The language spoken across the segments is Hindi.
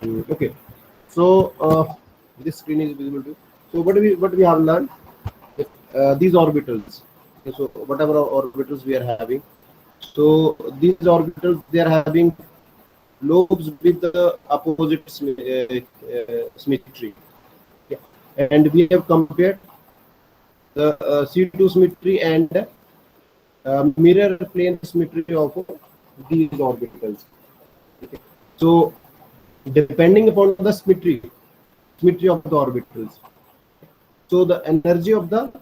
Okay. So this screen is visible too. So what we have learned, these orbitals. Okay, so whatever orbitals we are having, so these orbitals they are having lobes with the opposite symmetry. Okay. And we have compared the C2 symmetry and mirror plane symmetry of these orbitals. Okay. So depending upon the symmetry of the orbitals, so the energy of the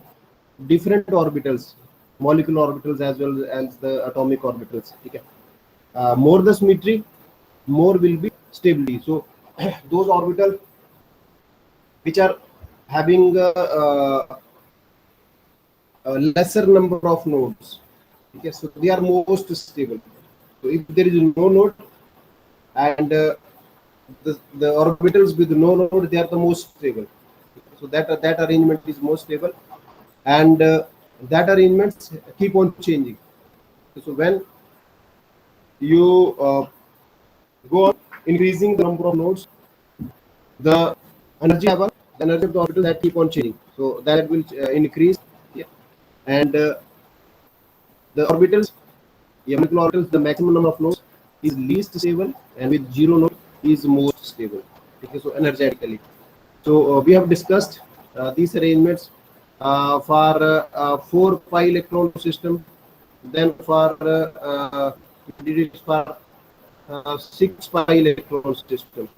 different orbitals, molecular orbitals as well as the atomic orbitals. Okay. More the symmetry, more will be stability. So those orbitals which are having a lesser number of nodes, okay, so they are most stable. So if there is no node and the orbitals with no node, they are the most stable. So that arrangement is most stable, and that arrangements keep on changing. So when you go on increasing the number of nodes, the energy level, the energy of the orbital that keep on changing. So that will increase, yeah. And the orbitals, yeah, molecular orbitals, the maximum number of nodes is least stable, and with zero node is most stable. Okay, so energetically. So we have discussed these arrangements for 4 pi electron system, then for we did it for 6 pi electron system,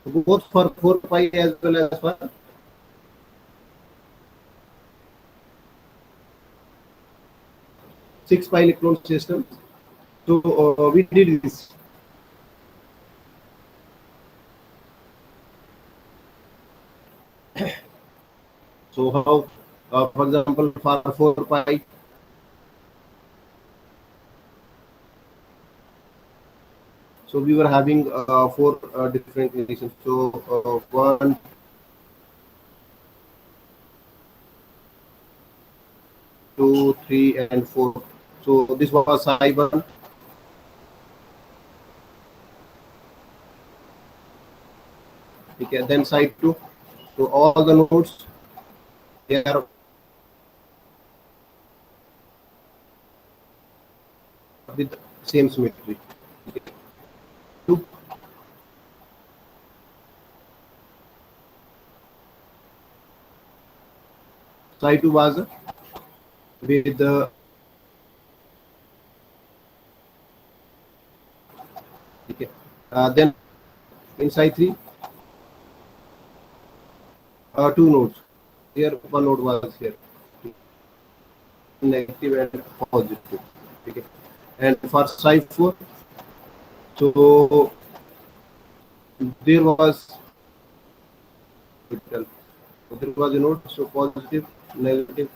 both for 4 pi as well as for 6 pi electron system. So we did this. So how, for example, for 4 pi, so we were having four different conditions. So 1, 2, 3, and 4. So this was psi 1. Okay, then psi 2. So all the nodes they are with same symmetry. Okay. 2, psi 2 was with okay. Then in psi 3, two nodes. Here one node was here, negative and positive. Okay. And for psi 4, so there was orbital. So there was a node, so positive, negative,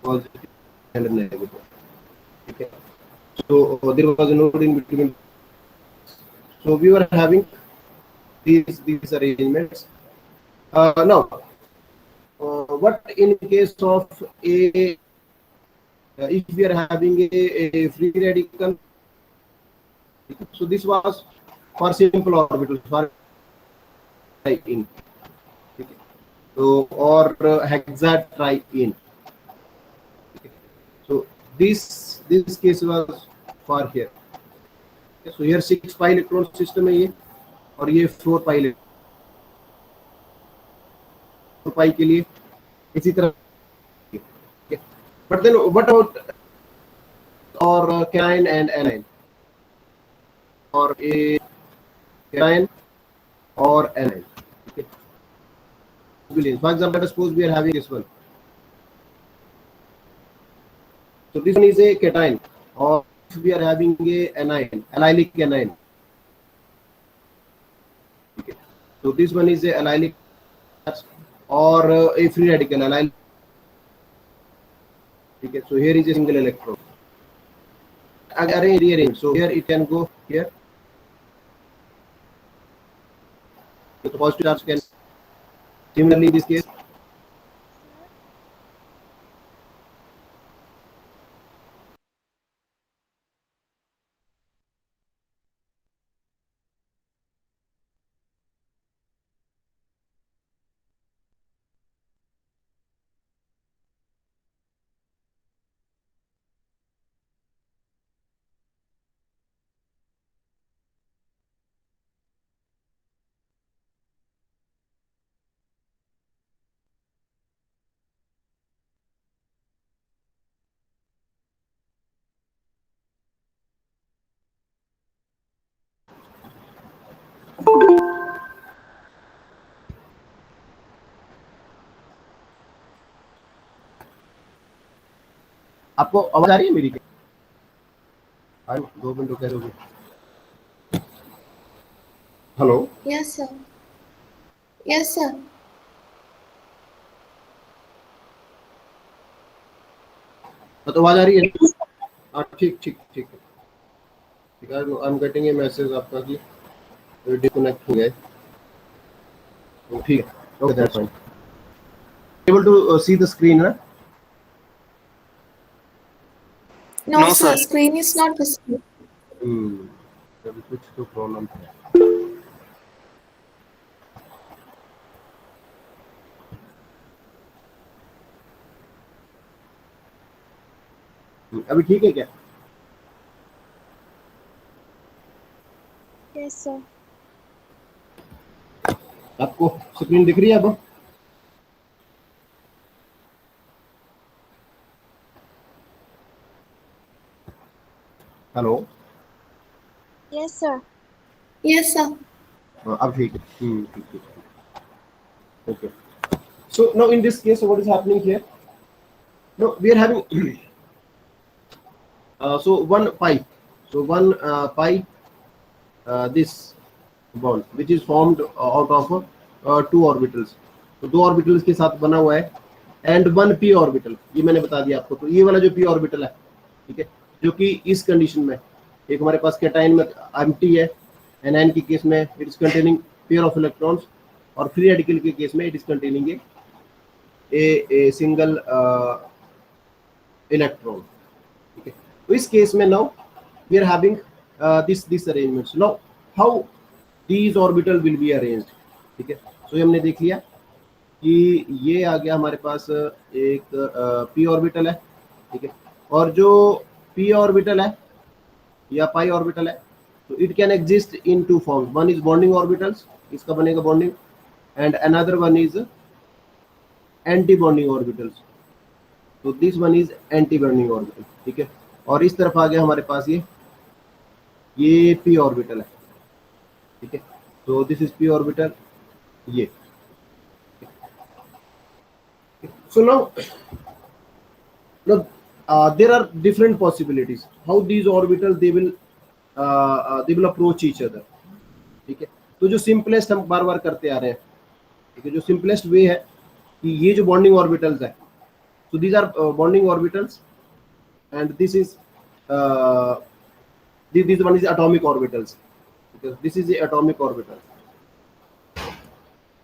positive, and negative. Okay. So there was a node in between. So we were having these arrangements. Now, what in case of a if we are having a free radical, so this was for simple orbitals for in. Okay. So or hexa in. Okay. So this case was for here. Okay. So here 6 pi electron system है ये, और ये 4 pi के लिए इसी तरह. Okay. But then what about or cation and anion, or a cation or anion? Okay. For example, let us suppose we are having this one. So this one is a cation, or if we are having a anion, allylic anion. Okay. So this one is a allylic or a free radical allylic. Okay. So here is a single electron. Rearrange. So here it can go here. So the positive charge can similarly in this case. आपको आवाज आ रही है मेरी? 2 मिनट रुक जाओ। Hello. Yes sir. Yes sir. तो आवाज आ रही है? हाँ ठीक ठीक ठीक है। I am getting a message आपका कि डिस्कनेक्ट हो गया है। तो ठीक है, okay that's fine. Able to see the screen ना? No, sir. Screen is not visible. अभी कुछ तो प्रॉब्लम है। अभी ठीक है क्या? Yes, sir. आपको स्क्रीन दिख रही है अब? Hello. Yes, sir. Yes, sir. अब ठीक है। ठीक ठीक। Okay. So now in this case, what is happening here? No, we are having so one pi. So one pi, this bond, which is formed out of two orbitals. तो दो ऑर्बिटल्स के साथ बना हुआ है एंड वन पी ऑर्बिटल, ये मैंने बता दिया आपको। तो ये वाला जो पी ऑर्बिटल है, ठीक है, जो कि इस कंडीशन में एक हमारे पास कैटायन में एम्प्टी है, एनायन के केस में it is containing pair of electrons, और फ्री रेडिकल के केस में it is containing a single electron. ठीक है, तो इस केस में now we are having this arrangements. Now how these orbital will be arranged. ठीक है, तो हमने देख लिया कि ये आ गया हमारे पास एक पी ऑर्बिटल है। ठीक है, और जो पी ऑर्बिटल है या पाई ऑर्बिटल है, तो it can exist in two forms. One is bonding orbitals, इसका बनेगा bonding, and another one is anti bonding orbitals. तो this one is anti bonding orbital. ठीक है, और इस तरफ आ गया हमारे पास ये पी ऑर्बिटल है। ठीक है, तो दिस इज पी ऑर्बिटल, ये। So now there are different possibilities how these orbitals they will approach each other. ठीक है, तो जो सिंपलेस्ट हम बार बार करते आ रहे हैं, ठीक है, जो सिंपलेस्ट वे है कि ये जो बॉन्डिंग ऑर्बिटल्स है, so these are bonding orbitals, and this is this one is atomic orbitals, because this is the atomic orbital.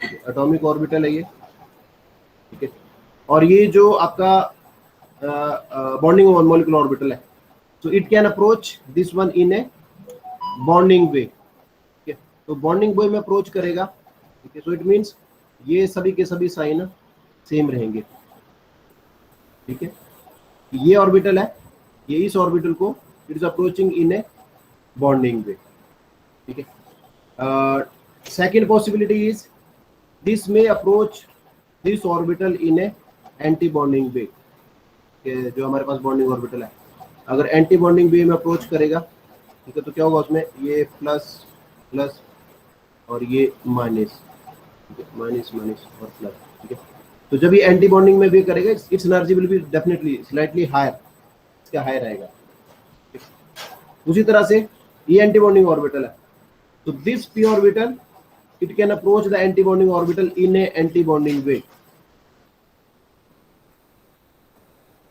Atomic orbital है ये। ठीक है, और ये जो आपका बॉन्डिंग मॉलिक्यूलर ऑर्बिटल है, so it can approach this one in a bonding way. ठीक है, तो बॉन्डिंग वे में अप्रोच करेगा। ठीक है, so it means ये सभी के सभी साइन सेम रहेंगे। ठीक है, ये ऑर्बिटल है, ये इस ऑर्बिटल को it is approaching in a bonding way. ठीक है, second possibility is this may approach this orbital in a anti bonding way. जो हमारे पास बॉन्डिंग ऑर्बिटल है, अगर एंटी बॉन्डिंग वे में अप्रोच करेगा, ठीक है, तो क्या होगा उसमें, ये प्लस प्लस और ये माइनस, माइनस माइनस और प्लस। ठीक है, तो जब ये एंटी बॉन्डिंग में वे करेगा, its energy will be definitely slightly higher, इसका हायर आएगा। उसी तरह से ये एंटी बॉन्डिंग ऑर्बिटल है, तो this P orbital it can approach the anti bonding orbital in a anti bonding way.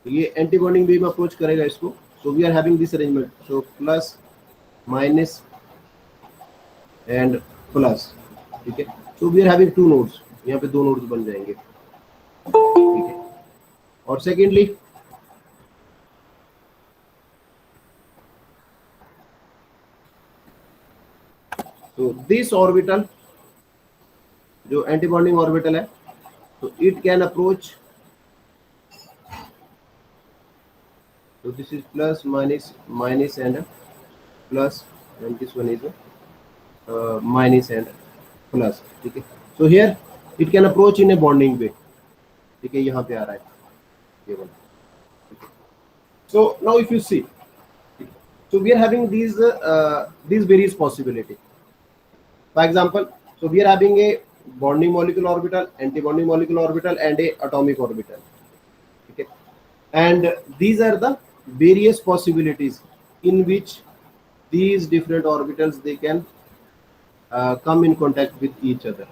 ये एंटी बॉन्डिंग वे में अप्रोच करेगा इसको। So we are having this arrangement, so plus minus and plus. ठीक है, so we are having two nodes, यहाँ पे दो नोड्स बन जाएंगे। ठीक है, और सेकेंडली तो दिस ऑर्बिटल जो एंटी बॉन्डिंग ऑर्बिटल है, तो it can approach, so this is plus minus minus and plus, and this one is minus and plus. ठीक है, so here it can approach in a bonding way. ठीक है, यहाँ पे आ रहा है ये वाला। so now if you see, so we are having these various possibility. For example, so we are having a bonding molecular orbital, anti-bonding molecular orbital, and a atomic orbital. ठीक है, and these are the various possibilities in which these different orbitals they can come in contact with each other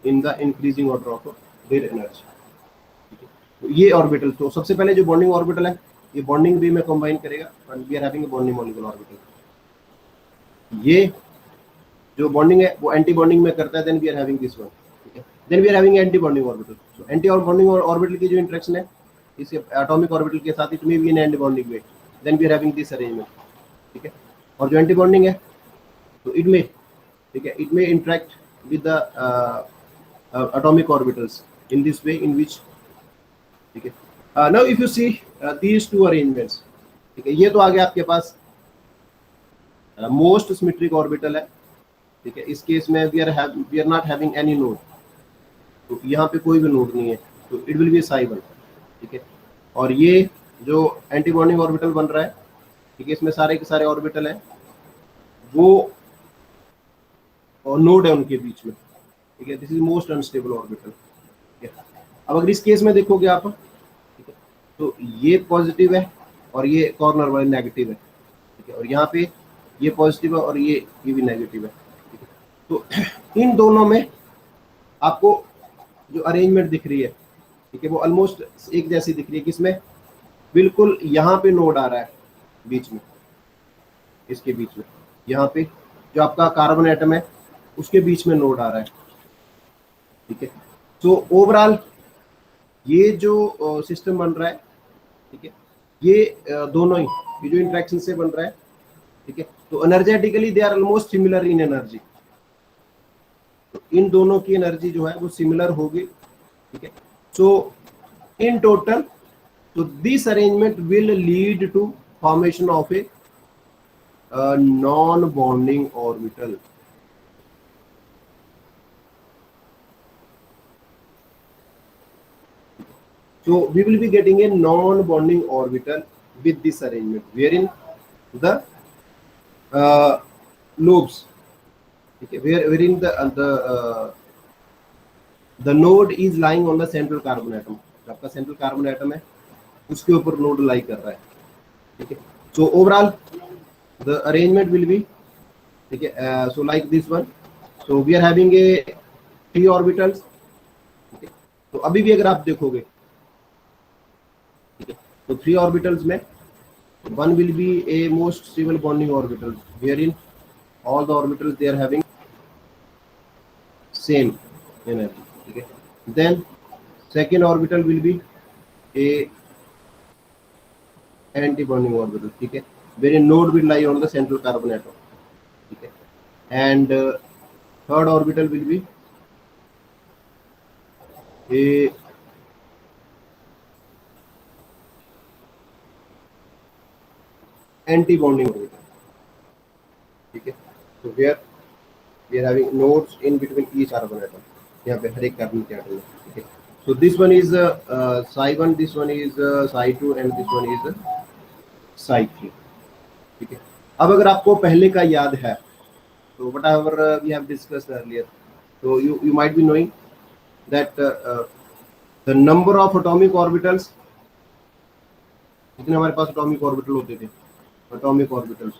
in the increasing order of their energy. तो ये ऑर्बिटल, तो सबसे पहले जो बॉन्डिंग ऑर्बिटल है ये बॉन्डिंग वे में कंबाइन करेगा and we are having a bonding molecule orbital. ये जो बॉन्डिंग है वो एंटी बॉन्डिंग में करता है, then we are having this one, ठीक है। Then we are having anti bonding orbital. So anti और बॉन्डिंग ऑर्बिटल की जो इंटरेक्शन है इसके एटॉमिक ऑर्बिटल के साथ it may be in anti bonding way, then we are having this arrangement, ठीक है। और जो एंटी बॉन्डिंग है तो इट में, ठीक है, it may interact with the atomic orbitals in this way in which, ठीक है। Now if you see these two arrangements, ठीक है, ये तो आ गया आपके पास मोस्ट सिमेट्रिक ऑर्बिटल है, ठीक है। इस केस में we are not having any node, तो यहाँ पे कोई भी नोड नहीं है, तो इट विल बी psi 1, ठीक है। और ये जो एंटी बॉन्डिंग ऑर्बिटल बन रहा है, ठीक है, इसमें सारे के सारे ऑर्बिटल है वो और नोड है उनके बीच में, ठीक है। This is most unstable orbital, ठीक है। अब अगर इस केस में देखोगे आप, ठीक है, तो ये पॉजिटिव है और ये कॉर्नर वाले नेगेटिव है, ठीक है। और यहाँ पे ये पॉजिटिव है और ये भी नेगेटिव है, ठीक है। तो इन दोनों में आपको जो अरेंजमेंट दिख रही है, ठीक है, वो ऑलमोस्ट एक जैसी दिख रही है। किसमें? बिल्कुल यहाँ पे नोड आ रहा है बीच में, इसके बीच में, यहाँ पे जो आपका कार्बन एटम है उसके बीच में नोड आ रहा है, ठीक है। तो ओवरऑल ये जो सिस्टम बन रहा है, ठीक है, ये दोनों ही ये जो इंटरेक्शन से बन रहा है, ठीक है। तो energetically they are almost similar in energy, तो इन दोनों की एनर्जी जो है वो सिमिलर होगी, ठीक है। सो इन टोटल, तो this arrangement will lead to formation of a non bonding orbital. So we will be getting a non-bonding orbital with this arrangement, wherein the lobes, okay, wherein the node is lying on the central carbon atom. आपका central carbon atom है उसके ऊपर node lie कर रहा है, ठीक है। So overall the arrangement will be, ठीक है, so like this one. So we are having a 3 orbitals, ठीक है। तो अभी भी अगर आप देखोगे, तो 3 ऑर्बिटल्स में one will be a most stable bonding orbital, wherein all the orbitals they are having same energy, ठीक है। Then second orbital will be a anti bonding orbital, ठीक है, wherein node will lie on the central carbon atom, ठीक है। And third orbital will be a anti bonding orbital, ठीक है। तो where we are having nodes in between each carbon atom, यहाँ पे हर एक कार्बन के एटम में, ठीक है। So this one is psi 1, this one is psi 2 and this one is psi 3, ठीक है। अब अगर आपको पहले का याद है तो whatever we have discussed earlier, so you might be knowing that the number of atomic orbitals, कितने हमारे पास एटॉमिक ऑर्बिटल होते थे, एटॉमिक ऑर्बिटल्स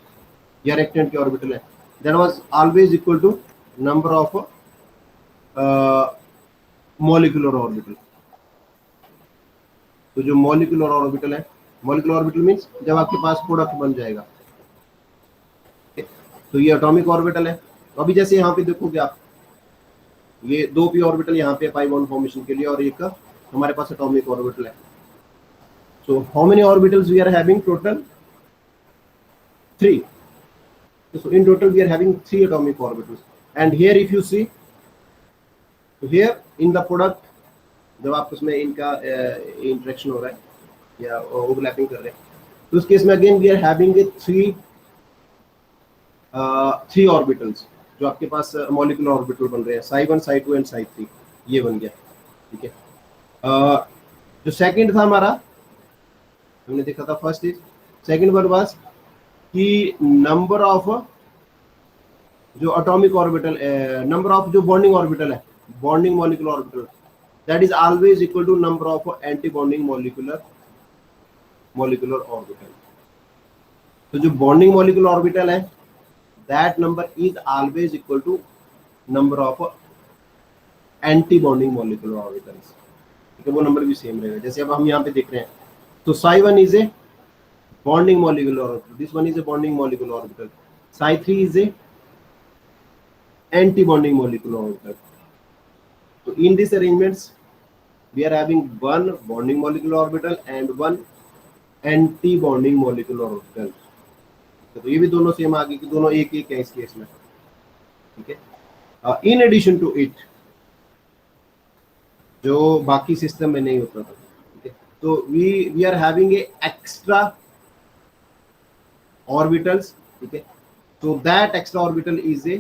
या रेक्टेंट के ऑर्बिटल है, that was always equal to number of molecular orbital. तो जो मॉलिक्यूलर ऑर्बिटल है, मॉलिक्यूलर ऑर्बिटल मींस जब आपके पास प्रोडक्ट बन जाएगा, तो ये एटॉमिक ऑर्बिटल है। तो अभी जैसे यहाँ पे देखोगे आप, ये 2 p ऑर्बिटल यहाँ पे पाई बॉन्ड फॉर्मेशन के लिए और एक हमारे पास एटॉमिक ऑर्बिटल है। So how many orbitals we are having total? 3. So in total we are having 3 atomic orbitals. And here if you see, so here in the product, जब आप उसमें इनका इंटरेक्शन हो रहा है या ओवरलैपिंग कर रहे हैं, तो उस केस में again we are having 3 orbitals जो आपके पास मॉलिक्यूलर ऑर्बिटल बन रहे हैं, psi 1, psi 2 एंड psi 3, ये बन गया, ठीक है। जो सेकंड था हमारा, हमने देखा था first is, second one was कि नंबर ऑफ जो एटॉमिक ऑर्बिटल, नंबर ऑफ जो बॉन्डिंग ऑर्बिटल है, bonding molecular orbital, that is always equal to number of anti bonding molecular molecular orbital. तो जो बॉन्डिंग मॉलिक्यूलर ऑर्बिटल है that number is always equal to number of anti bonding molecular orbitals, ठीक है, वो नंबर भी सेम रहेगा। जैसे अब हम यहाँ पे देख रहे हैं तो psi1 is a bonding molecular orbital, this one is a bonding molecular orbital, psi3 is a anti bonding molecular orbital. So in this arrangements we are having one bonding molecular orbital and one anti bonding molecular orbital. तो ये भी दोनों सेम आगे की दोनों एक एक है इस केस में, ठीक है। इन एडिशन टू इट जो बाकी सिस्टम में नहीं होता था, ठीक है, तो we are having a extra orbitals, ठीक है। So that extra orbital is a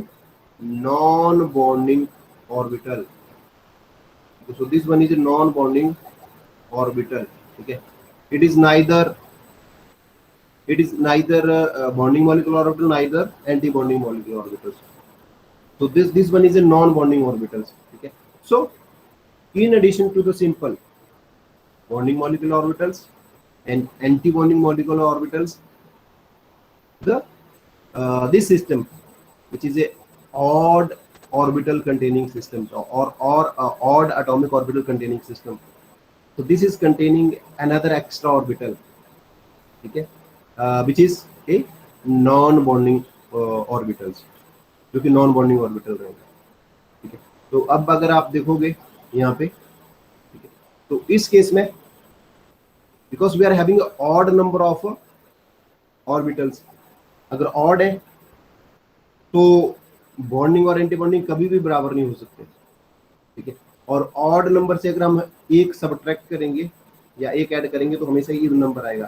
non-bonding orbital. So this one is a non-bonding orbital, ठीक है। It is neither bonding molecular orbital, neither anti-bonding molecular orbitals. So this one is a non-bonding orbitals, ठीक है। So in addition to the simple bonding molecular orbitals and anti-bonding molecular orbitals, this system which is a odd orbital containing system or odd atomic orbital containing system, so this is containing another extra orbital, ठीक है, which is a non bonding orbitals, जो कि नॉन बॉन्डिंग ऑर्बिटल रहेगा, ठीक है। तो अब अगर आप देखोगे यहाँ पे, ठीक है, तो इस केस में because we are having odd number of orbitals, अगर ऑड है तो बॉन्डिंग और एंटी बॉन्डिंग कभी भी बराबर नहीं हो सकते, ठीक है। और ऑड नंबर से अगर हम एक सबट्रैक्ट करेंगे या एक ऐड करेंगे तो हमेशा इवन नंबर आएगा,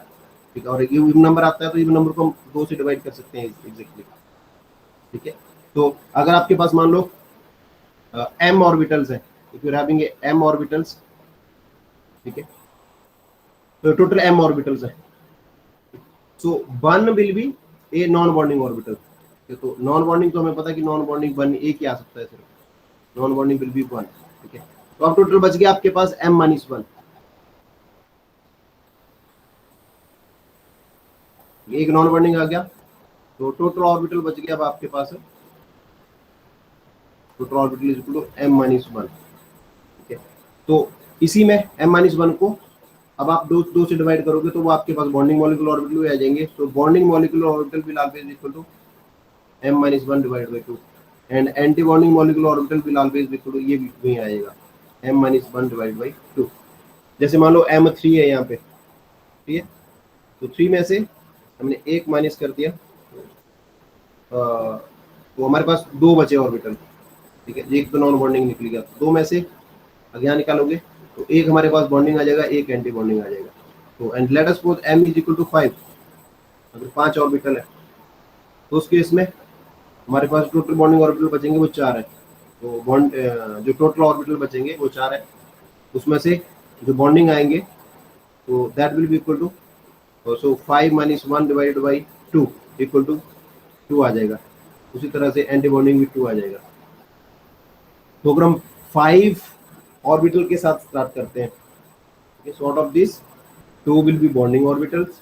ठीक है। और इवन नंबर आता है तो इवन नंबर को हम 2 से डिवाइड कर सकते हैं एग्जैक्टली, ठीक है। तो अगर आपके पास मान लो m ऑर्बिटल्स है, if you are having m orbitals, ठीक है, तो टोटल m ऑर्बिटल्स है, so one will be a non bonding orbital. तो नॉन बॉन्डिंग तो हमें पता है कि नॉन बॉन्डिंग वन एक ही आ सकता है, सिर्फ non bonding will be one, ठीक है। तो अब टोटल बच गया आपके पास m-1, एक नॉन बॉन्डिंग आ गया, तो टोटल ऑर्बिटल बच गया अब आपके पास, total orbital is equal to m-1, ठीक है। तो इसी में m-1 को अब आप दो से डिवाइड करोगे तो वो आपके पास बॉन्डिंग मॉलिक्यूलर ऑर्बिटल भी आ जाएंगे। तो bonding molecular orbital will always equal to m-1 divide by 2 and anti bonding molecular orbital will always equal to, ये भी वही आएगा m-1 डिवाइड बाय 2। जैसे मान लो m3 है यहाँ पे, ठीक है, तो 3 में से हमने एक माइनस कर दिया, तो हमारे पास 2 बचे ऑर्बिटल, ठीक है। एक तो नॉन बॉन्डिंग निकल गया, 2 में से अगर यहाँ निकालोगे तो एक हमारे पास बॉन्डिंग आ जाएगा, एक एंटी बॉन्डिंग आ जाएगा। तो and let us suppose m is equal to 5, अगर 5 ऑर्बिटल है तो उस केस में हमारे पास टोटल बॉन्डिंग ऑर्बिटल बचेंगे वो 4 है। तो बॉन्ड जो टोटल ऑर्बिटल बचेंगे वो 4 है, उसमें से जो बॉन्डिंग आएंगे तो that will be equal to, so 5 - 1 divided by 2 equal to 2 आ जाएगा। उसी तरह से एंटी बॉन्डिंग भी 2 आ जाएगा। तो अगर हम 5 ऑर्बिटल के साथ स्टार्ट करते हैं, sort of this 2 will be bonding orbitals,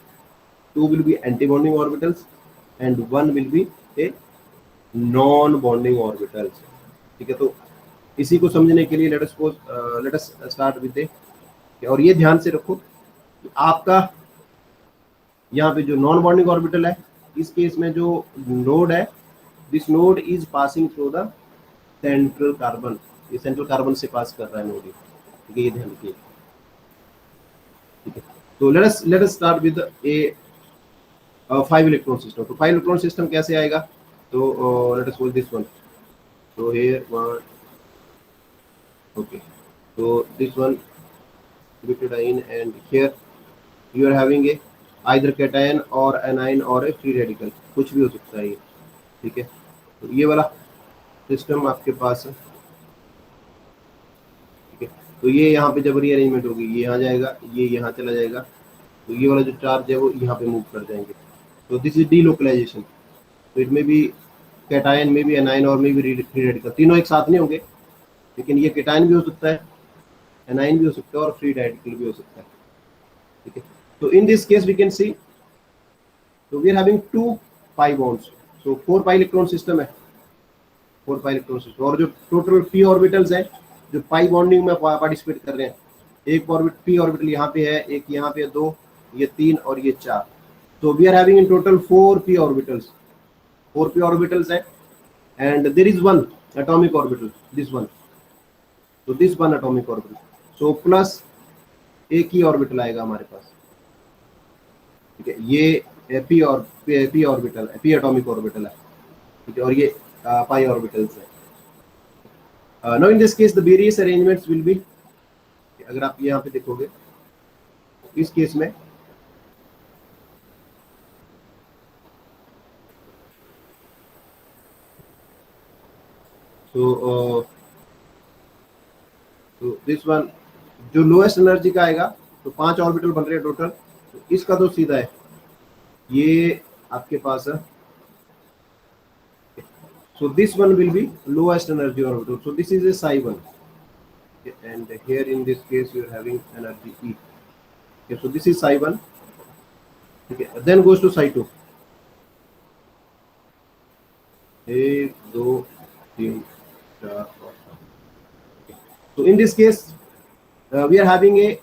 2 will be anti bonding orbitals and 1 will be a non bonding orbitals, ठीक है। तो इसी को समझने के लिए लेट अस स्टार्ट विद ए, और ये ध्यान से रखो कि आपका यहाँ पे जो नॉन बॉन्डिंग ऑर्बिटल है इस केस में जो नोड है, this node is passing through the central carbon, ये सेंट्रल कार्बन से पास कर रहा है नोड, ठीक है, ये ध्यान रखिए, ठीक है। तो let us start with A 5 electron system. तो 5 इलेक्ट्रॉन सिस्टम कैसे आएगा, तो late us suppose this one, so here one, okay, so this one butadiene and here you are having a either cation or anion or a free radical, कुछ भी हो सकता है ये, ठीक है। तो ये वाला सिस्टम आपके पास है, ठीक है। तो ये यहाँ पे जब रीअरेंजमेंट होगी ये यहाँ जाएगा, ये यहाँ चला जाएगा, तो ये वाला जो चार्ज है वो यहाँ पे मूव कर जाएंगे। तो दिस इज डीलोकलाइजेशन। तो इट में भी कैटायन में भी एनाइन और में भी फ्री रेडिकल, तीनों एक साथ नहीं होंगे, लेकिन ये कैटायन भी हो सकता है, एनाइन भी हो सकता है और फ्री रेडिकल भी हो सकता है, ठीक है। So in this case we can see, so we are having 2 pi bonds, so 4 pi electron system है, 4 pi इलेक्ट्रॉन सिस्टम। और जो टोटल p ऑर्बिटल्स हैं जो पाई बॉन्डिंग में पार्टिसिपेट कर रहे हैं, एक p ऑर्बिटल यहाँ पे है, एक यहाँ पे 2, ये 3 और ये 4। तो we are having in total 4 p orbitals, 4 p orbitals है, and there is one atomic orbital, this one, तो this one atomic orbital, so plus एक ही ऑर्बिटल आएगा हमारे पास, ठीक है। ये p और p ऑर्बिटल है, p एटॉमिक ऑर्बिटल है, ठीक है, और ये pi ऑर्बिटल्स है। Now in this case the various arrangements will be, अगर आप यहाँ पे देखोगे इस केस में तो दिस वन जो लोएस्ट एनर्जी का आएगा, तो 5 ऑर्बिटल बन रहे हैं टोटल, तो इसका तो सीधा है, ये आपके पास है, so this one will be lowest energy orbital, so this is a psi 1, and here in this case you are having energy E, okay, so this is psi 1, okay, then goes to psi 2, 1 2 3 4 5, so in this case we are having a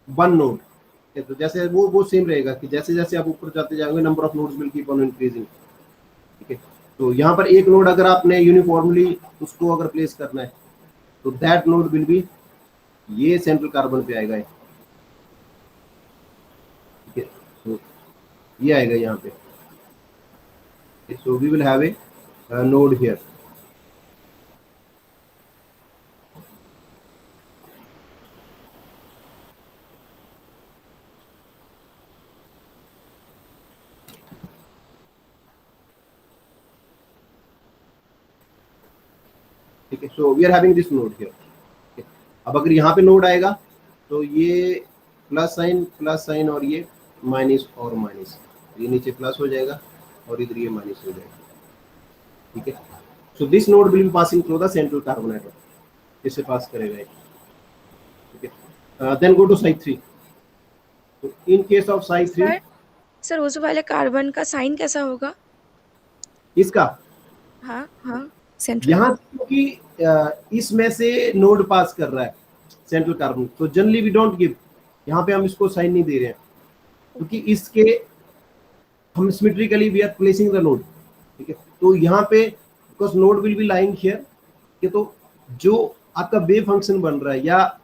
one node, okay, तो जैसे वो सेम रहेगा कि जैसे जैसे आप ऊपर जाते जाएंगे number of nodes will keep on increasing, ठीक है। तो यहाँ पर एक नोड अगर आपने यूनिफॉर्मली उसको अगर प्लेस करना है, तो दैट नोड विल बी, ये सेंट्रल कार्बन पे आएगा, ठीक है, तो ये आएगा यहाँ पे, so we will have a node here, ठीक है। So we are having this node here. अब अगर यहाँ पे नोड आएगा तो ये प्लस साइन और ये माइनस और माइनस, ये नीचे प्लस हो जाएगा और इधर ये माइनस हो जाएगा, ठीक है। So this node will be passing through the central carbon atom, इससे पास करेगा ये, ठीक है। देन गो टू साइड 3, तो in case of side 3, sir उस वाले कार्बन का साइन कैसा होगा? इसका हाँ हाँ सेंट्रल, यहाँ क्योंकि इसमें से नोड पास कर रहा है सेंट्रल कार्बन, तो जनरली वी डोंट गिव, यहाँ पे हम इसको साइन नहीं दे रहे हैं क्योंकि इसके हम symmetrically we are placing the node, ठीक है। तो यहाँ पे because node will be lying here, कि तो जो आपका वेव फंक्शन बन रहा है या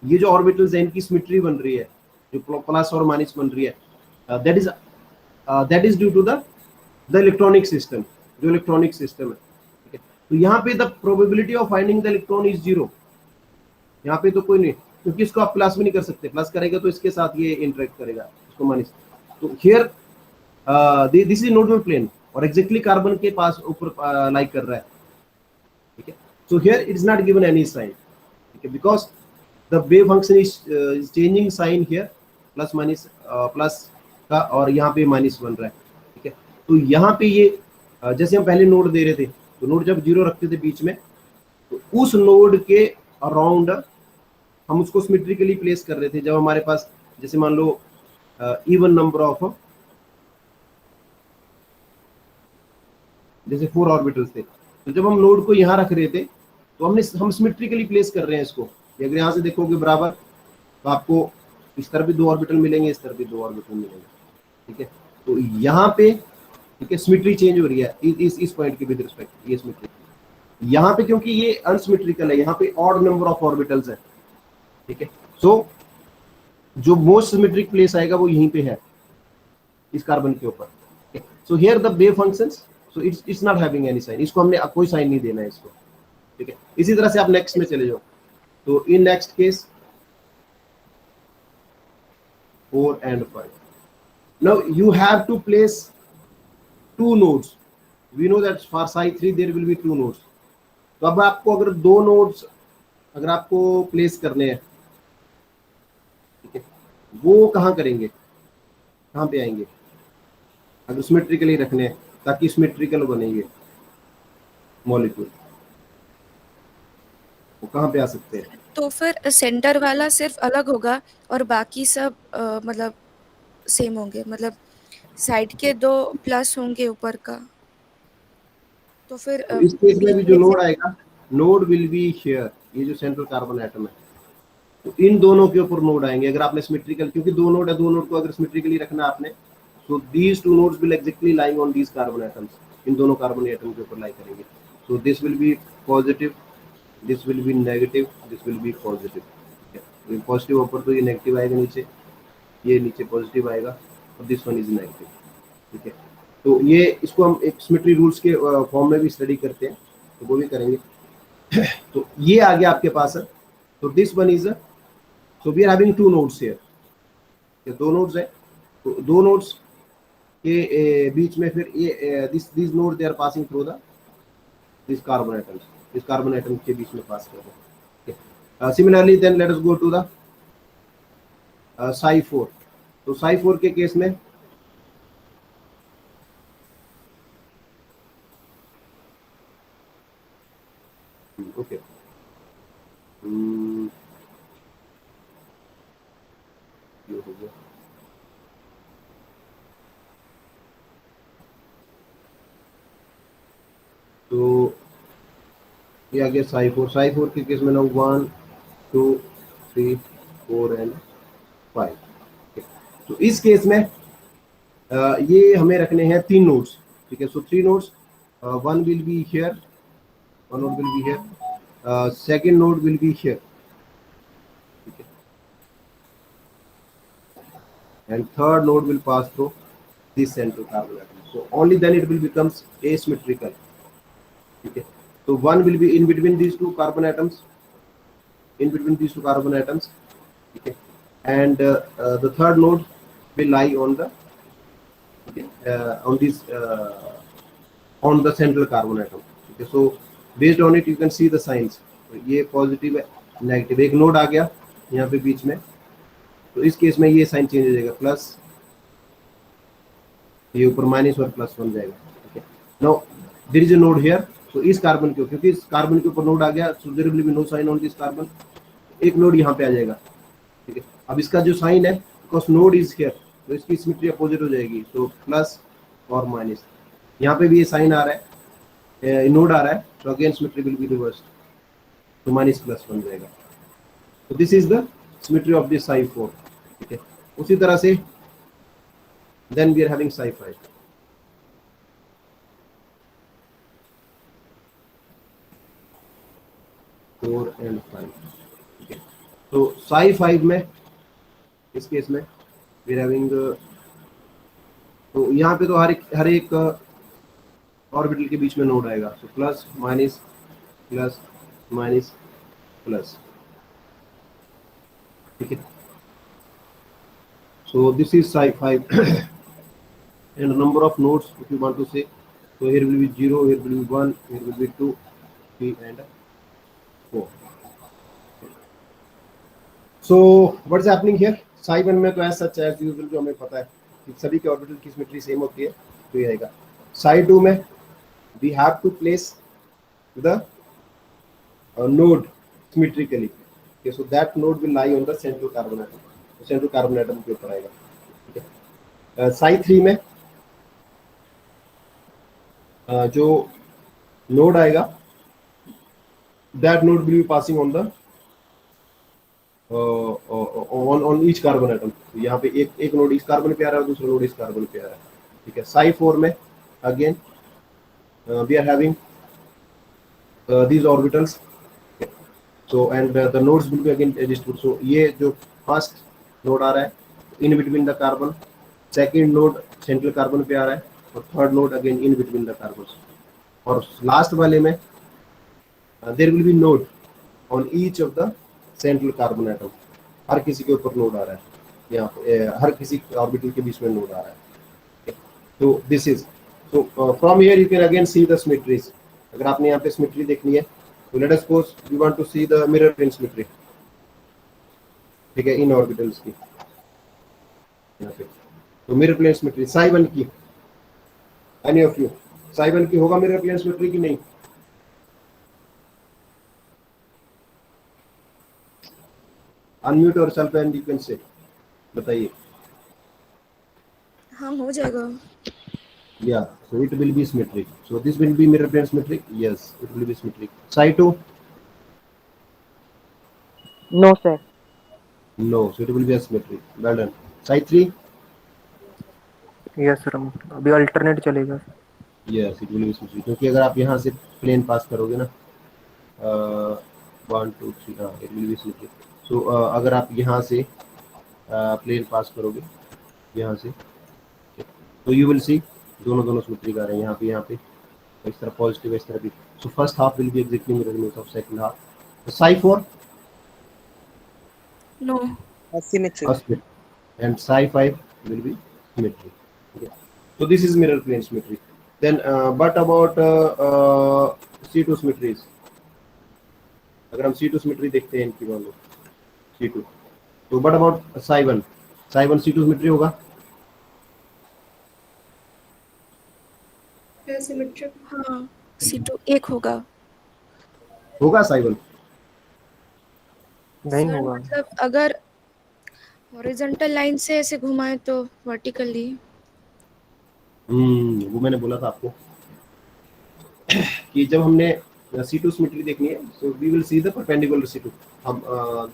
ये जो ऑर्बिटल्स है इनकी सिमेट्री बन रही है, जो प्लस और माइनस बन रही है, that is due to the electronic system, जो इलेक्ट्रॉनिक सिस्टम है, ठीक है। तो यहाँ पे the probability of finding the electron is 0, यहाँ पे तो कोई नहीं, क्योंकि इसको आप प्लस भी नहीं कर सकते, प्लस करेगा तो इसके साथ ये इंटरेक्ट करेगा, इसको माइनस, तो here this is nodal plane और एग्जैक्टली कार्बन के पास ऊपर लाइक कर रहा है, ठीक है। So here it is not given any sign, ठीक है, because the wave function is changing sign here, plus minus plus का और यहाँ पे माइनस बन रहा है, ठीक है। तो यहाँ पे ये जैसे हम पहले नोड दे रहे थे, तो नोड जब 0 रखते थे बीच में, तो उस नोड के अराउंड हम उसको सिमेट्रिकली प्लेस कर रहे थे, जब हमारे पास जैसे मान लो इवन नंबर ऑफ जैसे 4 ऑर्बिटल्स थे, तो जब हम नोड को यहाँ रख रहे थे तो हम सिमेट्रिकली प्लेस कर रहे हैं इसको, अगर यहाँ से देखोगे बराबर, तो आपको इस तरफ भी 2 ऑर्बिटल मिलेंगे, इस तरफ भी 2 ऑर्बिटल मिलेंगे, ठीक है। तो यहाँ पे ठीक है सिमेट्री चेंज हो रही है इस पॉइंट के विद रिस्पेक्ट, ये सिमेट्री यहाँ पे क्योंकि ये अनसिमेट्रिकल है, यहाँ पे ऑड नंबर ऑफ ऑर्बिटल्स है, ठीक है। सो जो मोस्ट सिमेट्रिक प्लेस आएगा वो यहीं पे है, इस कार्बन के ऊपर। So here the wave functions, so it's not having any sign, इसको हमने कोई साइन नहीं देना है इसको, ठीक है। इसी तरह से आप नेक्स्ट में चले जाओ, तो in next case 4 and 5, now you have to place 2 nodes, we know that for psi 3 there will be 2 nodes, तो अब आपको अगर 2 nodes अगर आपको प्लेस करने हैं, ठीक है, वो कहाँ करेंगे, कहाँ पे आएंगे, अगर सिमेट्रिकली रखने हैं ताकि सिमेट्रिकल बनेंगे मॉलिक्यूल, वो कहाँ पे आ सकते हैं, तो फिर सेंटर वाला सिर्फ अलग होगा और बाकी सब मतलब सेम होंगे, मतलब साइड के दो प्लस होंगे ऊपर का, तो फिर तो इस केस में बीच भी जो में से। नोड आएगा, नोड विल बी हियर, ये जो सेंट्रल कार्बन एटम है, तो इन दोनों के ऊपर नोड आएंगे। अगर आपने सिमेट्रिकल, क्योंकि दो नोड है, दो नोड को अगर सिमेट्रिकली रखना आपने, तो these two nodes will exactly lying on these carbon atoms, इन दोनों कार्बन एटम के ऊपर लाई करेंगे। तो this will be positive, this will be negative, this will be positive. Positive ऊपर तो ये नेगेटिव आएगा नीचे, ये नीचे पॉजिटिव आएगा, और दिस वन इज नेगेटिव। ठीक है, तो ये इसको हम एक सिमेट्री रूल्स के फॉर्म में भी स्टडी करते हैं, तो वो भी करेंगे। तो ये आ गया आपके पास है। तो this one is, so we are having two nodes here, ये दो नोड्स है, तो दो नोड्स के बीच में फिर ये this node they are passing through the this carbon atoms, इस कार्बन एटम के बीच में पास कर रहे हैं। Similarly then let us go to the psi 4। तो साई 4 के केस में ओके, ये हो गया। तो ये आ गया साई 4। साई 4 के केस में ना 1 2 3 4 एंड 5। तो इस केस में ये हमें रखने हैं तीन नोड्स। ठीक है, so three nodes, one will be here, one node will be here, second node will be here, ठीक है, and third node will pass through this central carbon atom, so only then it will becomes asymmetrical। ठीक है, तो one will be in between these two carbon atoms, in between these two carbon atoms, okay, and the third node will lie on the, okay, on the central carbon atom। okay, so based on it you can see the signs, ये पॉजिटिव है, नेगेटिव, एक नोड आ गया यहाँ पे बीच में, तो इस केस में ये साइन चेंज हो जाएगा, प्लस, ये ऊपर माइनस और प्लस बन जाएगा। ठीक है, now there is a node here, तो इस कार्बन के, क्योंकि इस कार्बन के ऊपर नोड आ गया, so there will be no sign on this carbon, एक नोड यहाँ पे आ जाएगा। ठीक है, अब इसका जो साइन है, बिकॉज नोड इज हियर, तो इसकी सिमेट्री अपोजिट हो जाएगी, तो प्लस और माइनस। यहाँ पे भी ये साइन आ रहा है, नोड आ रहा है, तो again symmetry will be reversed, तो माइनस प्लस बन जाएगा। तो this is the symmetry of this psi 4। ठीक है, उसी तरह से then we are having psi 5। Four and 5। ठीक है, तो साई 5 में, इस केस में वी आर हैविंग, तो यहाँ पे तो हर एक ऑर्बिटल के बीच में नोड आएगा, सो plus minus plus minus plus. ठीक है, so this is psi 5 and number of nodes if you want to say, so here will be 0, here will be 1, here will be 2, 3 and 4। so what is happening here, psi 1 में तो ऐसा सच है यूजुअल, जो हमें पता है कि सभी के ऑर्बिटल की सिमेट्री सेम होती है, तो ये आएगा। psi 2 में we have to place the node symmetrically, okay, so that node will lie on the central carbon atom, तो central carbon atom के ऊपर आएगा। ठीक है, psi 3 में जो नोड आएगा, that node will be passing on the on each carbon atom, तो यहाँ पे एक नोड इस कार्बन पे आ रहा है, दूसरा नोड इस कार्बन पे आ रहा है। ठीक है, psi 4 में again we are having these orbitals, so and the nodes will be again distributed, so ये जो फर्स्ट नोड आ रहा है in between the carbon, second node central carbon पे आ रहा है, और third node again in between the carbon, और लास्ट वाले में there will be node on each of the central carbon atom, हर किसी के ऊपर नोड आ रहा है, यहाँ पे हर किसी ऑर्बिटल के बीच में नोड आ रहा है। तो this is, so from here you can again see the symmetries। अगर आपने यहाँ पे सिमेट्री देखनी है, तो let us suppose we want to see the mirror plane symmetry। ठीक है, इन ऑर्बिटल्स की यहाँ पे, तो मिरर प्लेन सिमेट्री psi 1 की, एनी ऑफ यू, psi 1 की होगा मिरर प्लेन सिमेट्री की नहीं? Unmute yourself and you can say, बताइए। हाँ हो जाएगा। Yeah, so it will be symmetric. So this will be mirror plane symmetric. Yes, it will be symmetric. Psi 2? No, sir. No, so it will be asymmetric. Well done. Psi 3? Yes, sir. अभी alternate चलेगा। Yes, it will be symmetric. क्योंकि अगर आप यहाँ से प्लेन पास करोगे ना, 1 2 3, हाँ, it will be symmetric. So अगर आप यहाँ से प्लेन पास करोगे यहाँ से, तो you will see दोनों symmetric आ रहे हैं, यहाँ पे इस तरह पॉजिटिव, इस तरह भी. So first half will be exactly mirror image of second half. So psi 4? No. Asymmetric. Asymmetric. And psi 5 will be symmetric. Okay. So this is mirror plane symmetry. Then but about C2 symmetries. अगर हम C2 symmetry देखते हैं इनकी, मान लो C2, तो but about psi 1? psi 1 C2 symmetry होगा? सिमेट्रिक। हाँ C2 एक होगा। होगा psi 1? नहीं सर होगा। मतलब अगर हॉरिजॉन्टल लाइन से ऐसे घुमाए तो वर्टिकली। वो मैंने बोला था आपको कि जब हमने C2 symmetry देखनी है, so we will see the perpendicular C2. हम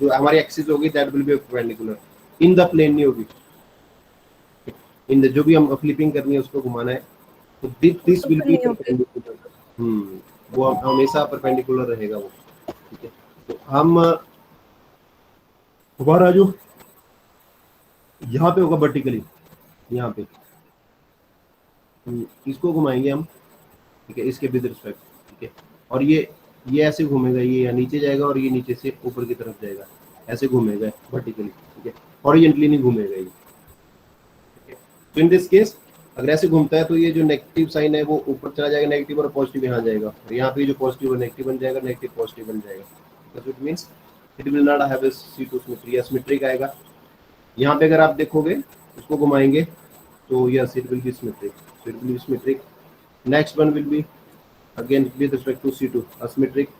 जो हमारी एक्सिस होगी that will be perpendicular in the plane, नहीं होगी इन द, जो भी हम फ्लिपिंग करनी है उसको घुमाना है, तो दिस विल बी परपेंडिकुलर। वो हमेशा परपेंडिकुलर रहेगा वो, ठीक है। तो हम हमारा जो यहाँ पे होगा वर्टिकली, यहाँ पे इसको घुमाएंगे हम, ठीक है, इसके विद रिस्पेक्ट, ठीक है। और ये ऐसे घूमेगा, ये यहाँ नीचे जाएगा और ये नीचे से ऊपर की तरफ जाएगा, ऐसे घूमेगा वर्टिकली, ठीक है, हॉरिजॉन्टली नहीं घूमेगा ये, ठीक है। तो इन दिस केस अगर ऐसे घूमता है तो ये जो नेगेटिव साइन है वो ऊपर चला जाएगा, नेगेटिव, और पॉजिटिव यहाँ जाएगा, और यहाँ पे जो पॉजिटिव और नेगेटिव बन जाएगा, नेगेटिव पॉजिटिव बन जाएगा, तो it means it will not have a C2 symmetry, symmetric आएगा। यहाँ पे अगर आप देखोगे उसको घुमाएंगे तो yes it will be symmetric, it will be symmetric. Next one will B again with respect to C2 asymmetric.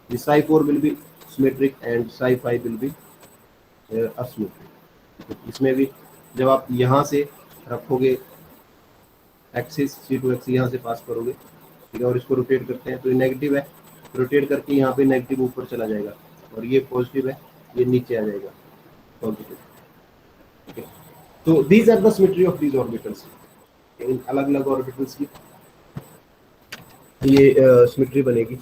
The psi 4 will be symmetric and psi 5 will be asymmetric. इसमें भी जब आप यहाँ से रखोगे एक्सिस, C2 एक्सिस यहाँ से पास करोगे, ठीक है, और इसको रोटेट करते हैं तो ये नेगेटिव है, रोटेट करके यहाँ पे नेगेटिव ऊपर चला जाएगा, और ये पॉजिटिव है, ये नीचे आ जाएगा पॉजिटिव, ठीक है। तो these are the symmetry of these orbitals. इन अलग अलग ऑर्बिटल्स की ये सिमेट्री बनेगी।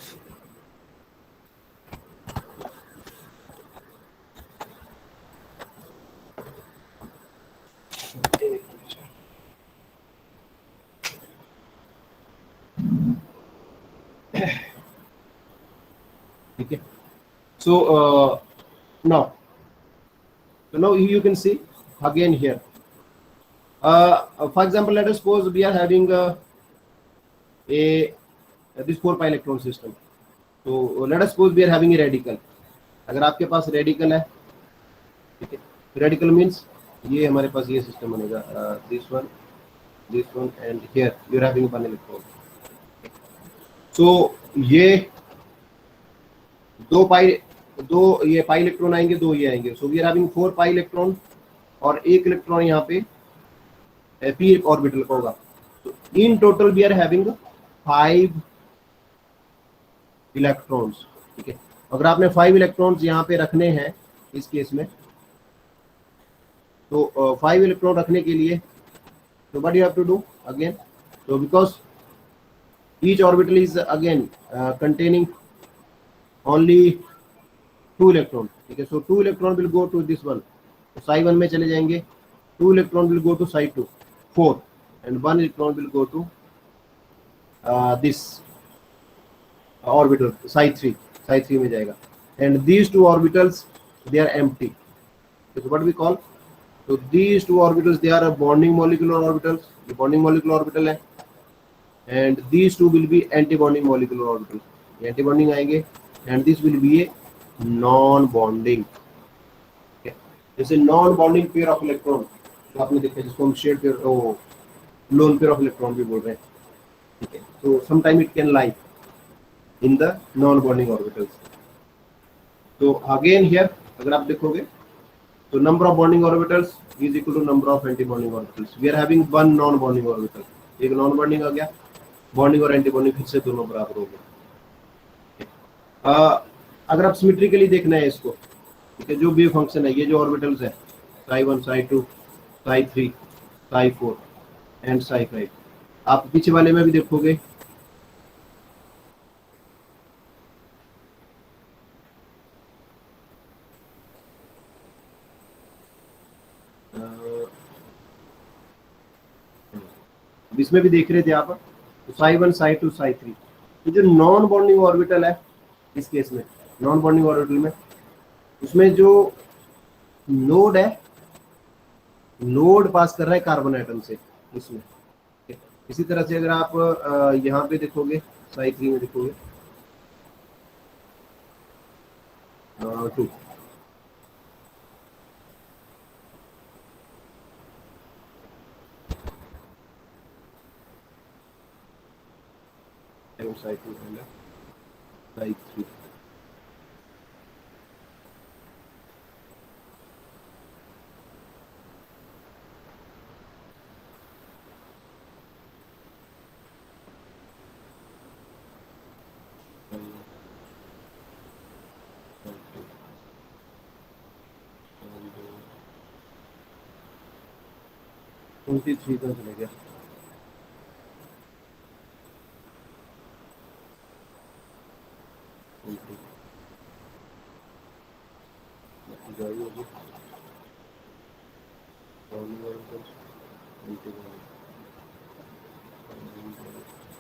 ठीक है, so now you can see again here, for example, let us suppose we are having this 4 pi electron system. So let us suppose we are having a radical. अगर आपके पास रेडिकल है, ठीक है, रेडिकल मीन्स ये हमारे पास ये सिस्टम बनेगा, this one and here you are having 1 electron. So ये दो ये पाई इलेक्ट्रॉन आएंगे, दो ये आएंगे, so we are having 4 pi electron और 1 इलेक्ट्रॉन यहाँ पे p ऑर्बिटल का होगा। So in total we are having 5 electrons, ठीक है। अगर आपने 5 इलेक्ट्रॉन्स यहाँ पे रखने हैं इस केस में, तो 5 इलेक्ट्रॉन रखने के लिए तो what you have to do again, so because each orbital is again containing only 2 electron, ठीक है। so 2 electron will go to this one, तो psi 1 में चले जाएंगे, 2 electron will go to psi 2 4 and 1 electron will go to this orbital psi 3 में जाएगा, and these 2 orbitals they are empty. So what we call, so these 2 orbitals they are a bonding molecular orbitals, ये bonding molecular orbital है, and these 2 will be anti-bonding molecular orbitals, ये anti-bonding आएंगे, and this will be a non-bonding, okay? जैसे non-bonding pair of electron जो आपने देखा जिसको हम shared pair, lone pair of electron भी बोल रहे हैं, ठीक है। so sometime it can lie in the non-bonding orbitals. So again here अगर आप देखोगे तो number of bonding orbitals is equal to number of anti bonding orbitals. We are having one non bonding orbital, एक नॉन बॉन्डिंग आ गया, बॉन्डिंग और एंटी बॉन्डिंग फिर से दोनों बराबर हो गए। अगर आप सिमेट्रिकली देखना है इसको, ठीक है, जो वेव फंक्शन है, ये जो ऑर्बिटल्स है psi1 psi2 psi3 psi4 and psi5, आप पीछे वाले में भी देखोगे इसमें भी देख रहे थे आप, psi1 psi2 psi3, तो जो नॉन बॉन्डिंग ऑर्बिटल है इस केस में, नॉन बॉन्डिंग ऑर्बिटल में उसमें जो नोड है, नोड पास कर रहा है कार्बन एटम से इसमें। इसी तरह से अगर आप यहाँ पे देखोगे psi3 में देखोगे 2, psi2 and psi3, twenty three तक चले गया।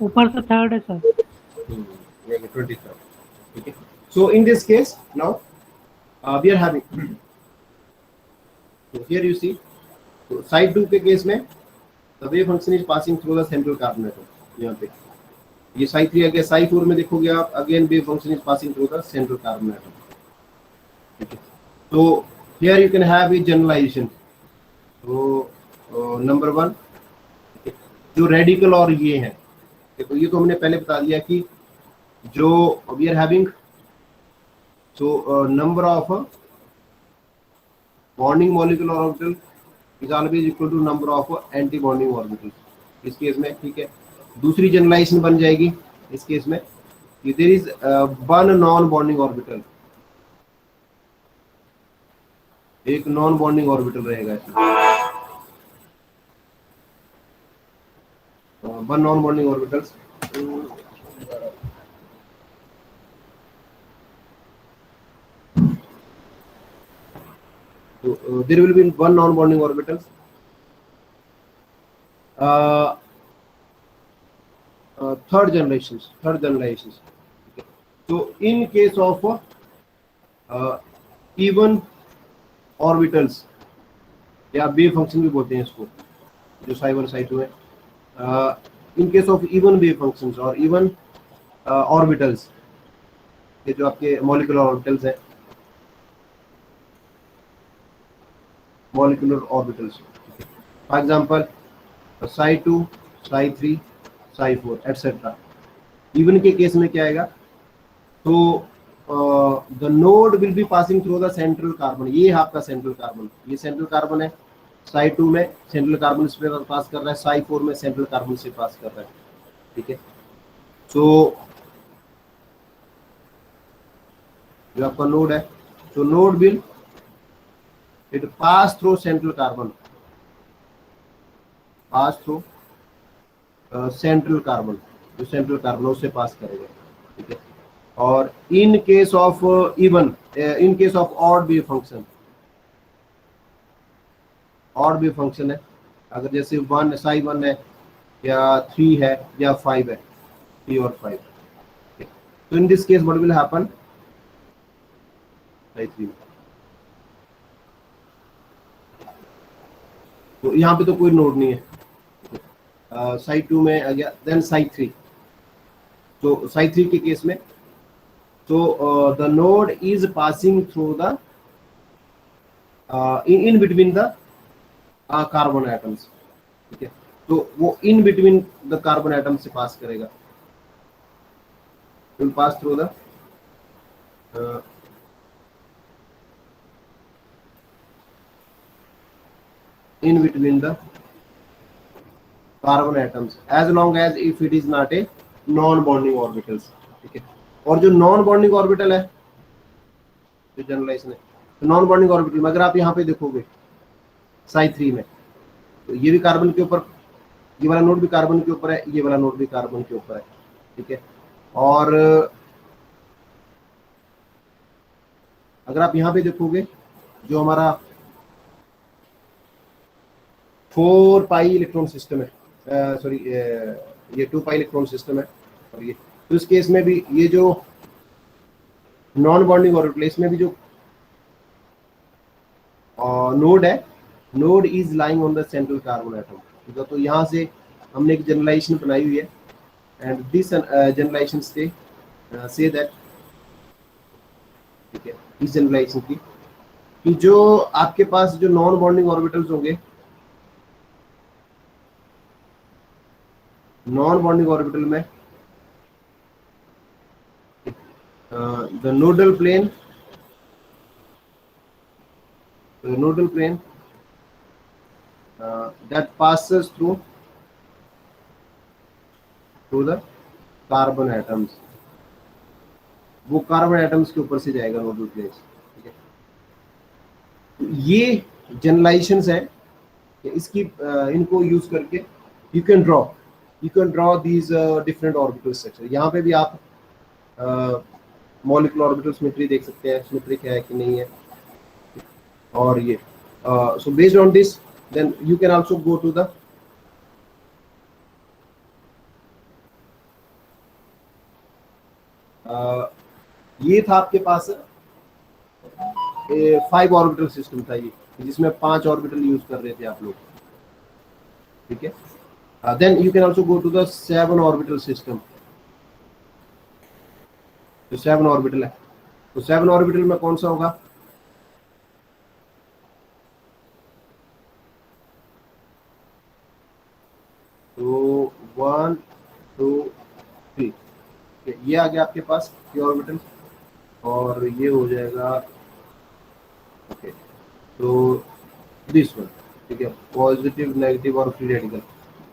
ऊपर से थर्ड है sir. 23rd, okay. So in this case now we are having so here you see, so side 2 के केस में the wave function is passing through the central carbon atom, यहाँ पे ये psi 3 आ गया। psi 4 में देखोगे आप, again wave function is passing through the central carbon atom, okay. So here you can have a generalization, so number 1, जो रेडिकल और ये है, देखो ये तो हमने पहले बता दिया कि जो we are having, so number of bonding molecular orbital is always equal to number of anti bonding orbital इस केस में, ठीक है। दूसरी जनरलाइजेशन बन जाएगी इस केस में कि there is one non bonding orbital, एक नॉन बॉन्डिंग ऑर्बिटल रहेगा इसमें, one non bonding orbitals, there will be one non-bonding orbitals. Third generations. Okay. So in case of even orbitals, या वेव फंक्शन भी बोलते हैं इसको, जो psi1 psi2 है, in case of even wave functions और even orbitals, ये जो आपके molecular orbitals है, molecular orbitals, for example psi2 psi3 psi4 etc. even के केस में क्या आएगा, तो the node will be passing through the central carbon, ये है आपका central carbon, ये central carbon है, psi2 में central carbon इस पे पास कर रहा है, psi4 में central carbon से पास कर रहा है, ठीक है। तो जो आपका node है, तो node will it pass through central carbon, central carbon, जो central carbon उससे पास करेगा, ठीक है। और in case of even, in case of odd wave function है, अगर जैसे 1 psi1 है या 3 है या 5 है, 3 और 5, तो in this case what will happen, psi3 तो यहाँ पे तो कोई नोड नहीं है, psi2 में आ गया, देन psi3, तो psi3 के केस में, तो the node is passing through the in between the carbon atoms, ठीक है। तो वो इन बिटवीन द कार्बन एटम से पास करेगा, will pass through the in between the carbon atoms as long as if it is not a non bonding orbitals. ठीक है, और जो नॉन बॉन्डिंग ऑर्बिटल है, जो जनरलाइजेशन है, तो नॉन बॉन्डिंग ऑर्बिटल में अगर आप यहाँ पे देखोगे साई 3 में, तो ये भी कार्बन के ऊपर, ये वाला नोड भी कार्बन के ऊपर है, ये वाला नोड भी कार्बन के ऊपर है। ठीक है, और अगर आप यहाँ पे देखोगे जो हमारा 4 पाई इलेक्ट्रॉन सिस्टम है, सॉरी ये 2 पाई इलेक्ट्रॉन सिस्टम है, और ये तो इस केस में भी ये जो नॉन बॉन्डिंग ऑर्बिटल, इसमें भी जो नोड है, node is lying on the central carbon atom. ठीक है, तो यहाँ से हमने एक जनरलाइजेशन बनाई हुई है, एंड दिस जनरलाइजेशन से दैट, ठीक है, इस जनरलाइजेशन की कि जो आपके पास जो नॉन बॉन्डिंग ऑर्बिटल्स होंगे, नॉन बॉन्डिंग ऑर्बिटल में the nodal plane that passes through the carbon atoms, वो कार्बन एटम्स के ऊपर से जाएगा नोडल प्लेन। ठीक है, ये जनरलाइजेशंस है, इसकी इनको यूज करके you can draw these different orbital structure. यहाँ पे भी आप मॉलिक्यूलर ऑर्बिटल सिमेट्री देख सकते हैं, सिमेट्रिक है कि नहीं है, और ये so based on this then you can also go to the ये था आपके पास 5 ऑर्बिटल सिस्टम था ये, जिसमें 5 ऑर्बिटल यूज कर रहे थे आप लोग। ठीक है, then you can also go to the 7 orbital system. जो 7 ऑर्बिटल है, तो 7 ऑर्बिटल में कौन सा होगा, तो 1 2 3, ये आ गया आपके पास ये ऑर्बिटल, और ये हो जाएगा ओके, तो दिस वन। ठीक है, पॉजिटिव, नेगेटिव और फ्री रेडिकल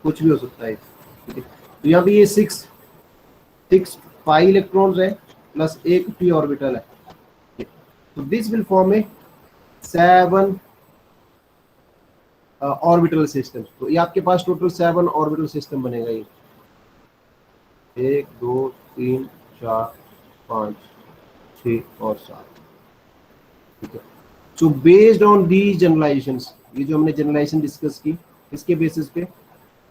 कुछ भी हो सकता है। ठीक है, तो यहाँ पे ये 6 पाई इलेक्ट्रॉन्स है प्लस एक पी ऑर्बिटल है, तो this will form A 7 orbital system. तो ये आपके पास टोटल 7 ऑर्बिटल सिस्टम बनेगा। ये 1 2 3 4 5 6 और 7। ठीक है, सो बेस्ड ऑन दीज जनरलाइजेशंस, ये जो हमने जनरलाइजेशन डिस्कस की, इसके बेसिस पे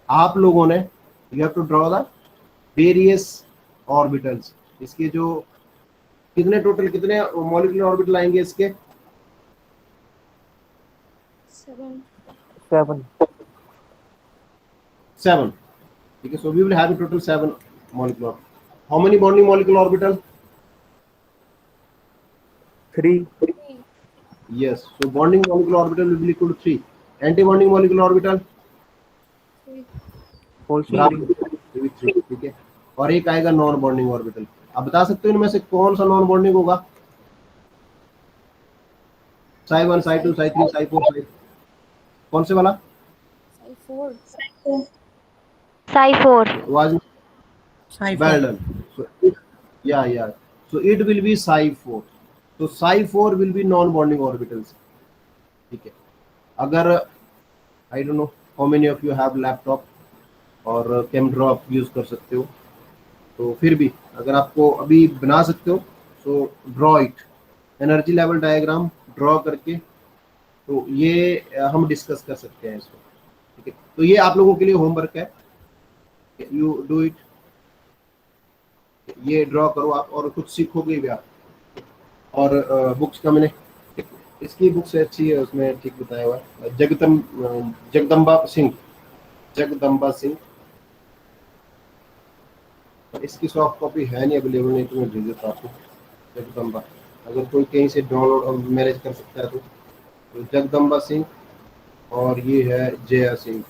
आप लोगों ने you have to draw the various orbitals. इसके जो कितने टोटल कितने मॉलिक्यूलर ऑर्बिटल आएंगे इसके, 7। ठीक है, so we will have total 7 molecular. How many bonding molecular orbital? 3. Yes. So bonding molecular orbital will be equal to 3. Anti-bonding molecular orbital? Also 3. ठीक है, और एक आएगा नॉन बॉन्डिंग ऑर्बिटल। आप बता सकते हो इनमें से कौन सा नॉन बॉन्डिंग होगा? साई 1, साई 2, साई 3, साई 4, कौन से वाला? Psi 4. आवाज well done. So yeah, so it will be psi 4. So psi 4 will be non bonding orbitals. ठीक है, अगर I don't know how many of you have laptop और ChemDraw आप यूज कर सकते हो, तो फिर भी अगर आपको अभी बना सकते हो, so draw it, energy level diagram draw करके, तो ये हम डिस्कस कर सकते हैं इसको। ठीक है, तो ये आप लोगों के लिए होमवर्क है, यू डू इट, ये ड्रॉ करो आप और कुछ सीखोगे भी आप। और बुक्स का मैंने इसकी बुक्स अच्छी है, उसमें ठीक बताया हुआ है, जगदम्बा सिंह। इसकी सॉफ्ट कॉपी है नहीं अवेलेबल, नहीं तो मैं भेज देता आपको। जगदम्बा, अगर कोई कहीं से डाउनलोड और मैनेज कर सकता है तो जगदम्बा सिंह, और ये है Jaya Singh,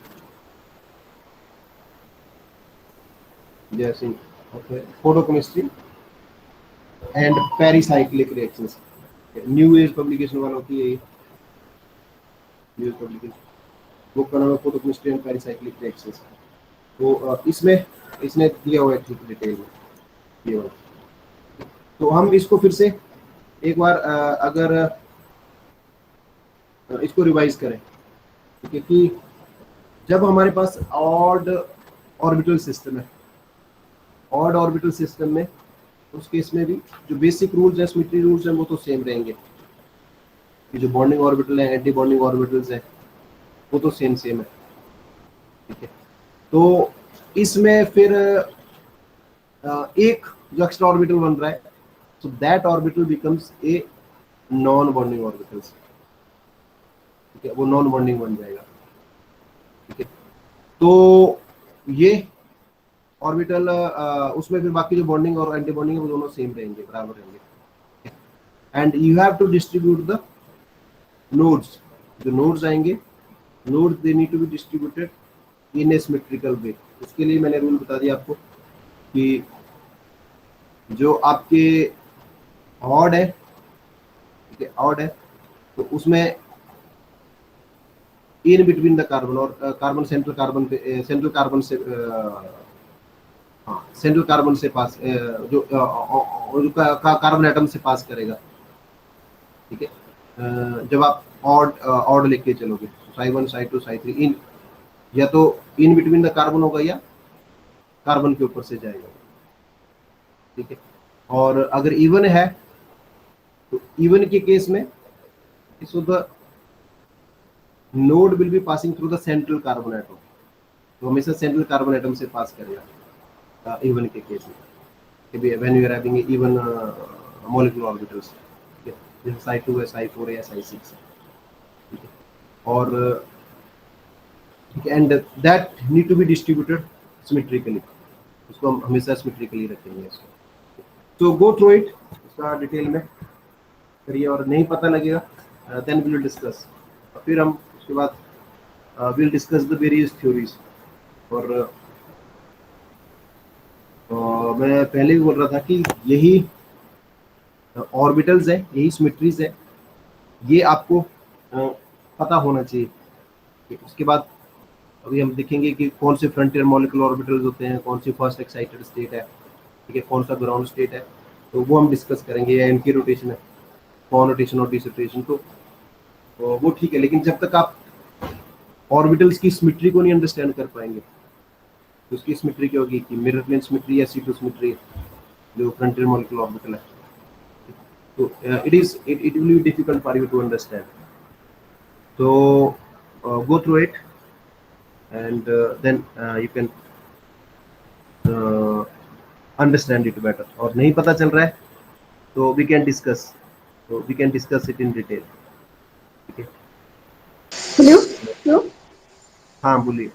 okay, photochemistry and pericyclic reactions, new age publication वालों की, यही न्यू एज पब्लिकेशन। वो corona photochemistry and pericyclic reactions. तो इसमें इसने दिया हुआ है ठीक डिटेल में ये वाला। तो हम इसको फिर से एक बार अगर इसको रिवाइज करें, ठीक है, कि जब हमारे पास ऑड ऑर्बिटल सिस्टम है, ऑड ऑर्बिटल सिस्टम में उस केस में भी जो बेसिक रूल्स हैं, सिमेट्री रूल्स हैं, वो तो सेम रहेंगे। कि जो बॉन्डिंग ऑर्बिटल है, एंटी बॉन्डिंग ऑर्बिटल्स है, वो तो सेम है, ठीक है। तो इसमें फिर एक जो एक्स्ट्रा ऑर्बिटल बन रहा है, so that orbital becomes a non bonding orbitals, ठीक है, वो नॉन बॉन्डिंग बन जाएगा, ठीक है। तो ये ऑर्बिटल उसमें फिर बाकी जो बॉन्डिंग और एंटी बॉन्डिंग है वो दोनों सेम रहेंगे, बराबर रहेंगे। And you have to distribute the nodes, जो नोड्स आएंगे, nodes they need to be distributed in a symmetrical way. उसके लिए मैंने रूल बता दिया आपको कि जो आपके ऑड है, ठीक है, ऑड है, तो उसमें इन बिटवीन द कार्बन और कार्बन सेंट्रल कार्बन से सेंट्रल कार्बन से पास जो कार्बन एटम से पास करेगा, ठीक है। जब आप ऑड लेके चलोगे, psi1 psi2 psi3 इन, या तो इन बिटवीन द कार्बन होगा या कार्बन के ऊपर से जाएगा, ठीक है। और अगर इवन है तो इवन के केस में so the node will be passing through the central carbon atom, तो हमेशा सेंट्रल कार्बन एटम से पास करेगा इवन के केस में, when you are having even molecular orbitals, ठीक है, जैसे psi2 है, psi4 है या psi6 है, ठीक है। और and that need to be distributed symmetrically, उसको हम हमेशा सिमेट्रिकली रखेंगे इसको। तो गो थ्रू इट, इसका डिटेल में करिए, और नहीं पता लगेगा देन वी विल डिस्कस। फिर हम उसके बाद will discuss the various theories. और मैं पहले भी बोल रहा था कि यही ऑर्बिटल्स है, यही सिमेट्रीज है, ये आपको पता होना चाहिए। उसके बाद अभी हम देखेंगे कि कौन से फ्रंटियर मॉलिक्यूलर ऑर्बिटल्स होते हैं, कौन सी फर्स्ट एक्साइटेड स्टेट है, ठीक है, कौन सा ग्राउंड स्टेट है, तो वो हम डिस्कस करेंगे। या इनकी रोटेशन है, कॉन रोटेशन और डिसरोटेशन, तो वो ठीक है। लेकिन जब तक आप ऑर्बिटल्स की सिमेट्री को नहीं अंडरस्टैंड कर पाएंगे, तो उसकी सिमेट्री क्या होगी कि मिरर प्लेन सिमेट्री या C2 सिमेट्री जो फ्रंटियर मॉलिक्यूलर ऑर्बिटल है, तो it will be difficult for you to understand. So go through it, and then you can understand it better. और नहीं पता चल रहा है तो we can discuss it in detail, ठीक है। हेलो हाँ बोलिए।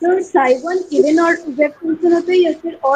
सर, psi1 इवन और वेब फंक्शन होता है या फिर और